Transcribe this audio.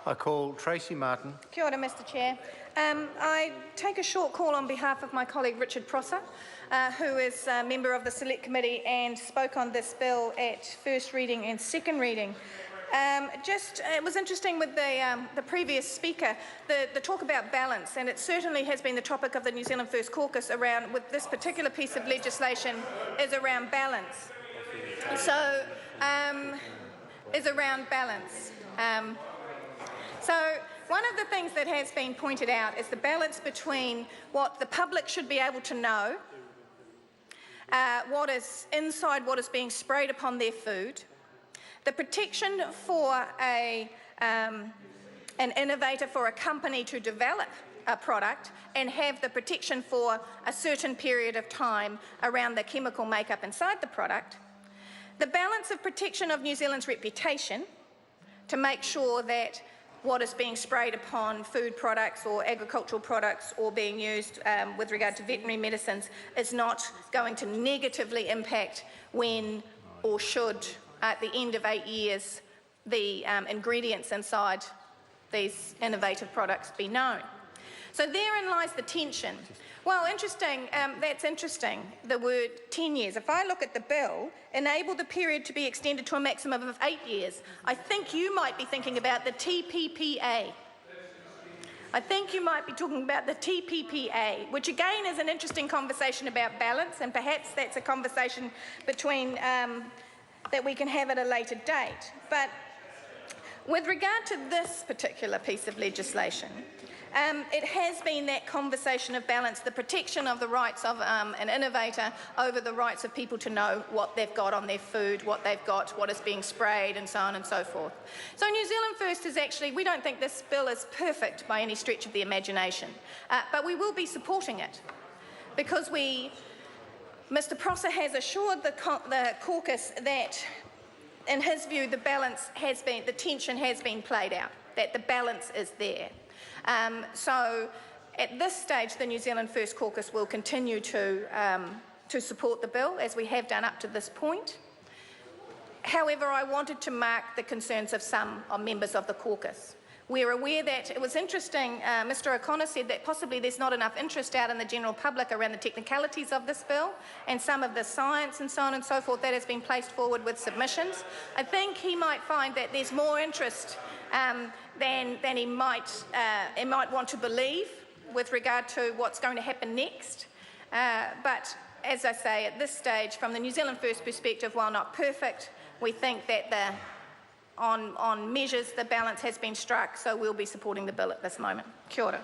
I call Tracy Martin. Kia ora, Mr Chair. I take a short call on behalf of my colleague Richard Prosser, who is a member of the Select Committee and spoke on this bill at first reading and second reading. It was interesting with the previous speaker, the talk about balance, and it certainly has been the topic of the New Zealand First Caucus around, with this particular piece of legislation, is around balance. So one of the things that has been pointed out is the balance between what the public should be able to know, what is inside what is being sprayed upon their food, the protection for an innovator, for a company to develop a product and have the protection for a certain period of time around the chemical makeup inside the product, the balance of protection of New Zealand's reputation to make sure that what is being sprayed upon food products or agricultural products or being used with regard to veterinary medicines is not going to negatively impact when or should, at the end of 8 years, the ingredients inside these innovative products be known. So therein lies the tension. Well, interesting, that's interesting, the word 10 years. If I look at the bill, enable the period to be extended to a maximum of 8 years, I think you might be thinking about the TPPA. I think you might be talking about the TPPA, which again is an interesting conversation about balance, and perhaps that's a conversation between that we can have at a later date. But with regard to this particular piece of legislation, it has been that conversation of balance, the protection of the rights of an innovator over the rights of people to know what they've got on their food, what they've got, what is being sprayed, and so on and so forth. So New Zealand First is actually, we don't think this bill is perfect by any stretch of the imagination, but we will be supporting it because Mr Prosser has assured the caucus that, in his view, the tension has been played out, that the balance is there. So at this stage, the New Zealand First Caucus will continue to support the bill, as we have done up to this point. However, I wanted to mark the concerns of some members of the caucus. We're aware that it was interesting, Mr O'Connor said that possibly there's not enough interest out in the general public around the technicalities of this bill and some of the science and so on and so forth that has been placed forward with submissions. I think he might find that there's more interest than he might want to believe with regard to what's going to happen next. But as I say, at this stage, from the New Zealand First perspective, while not perfect, we think that on measures the balance has been struck, so we'll be supporting the bill at this moment. Kia ora.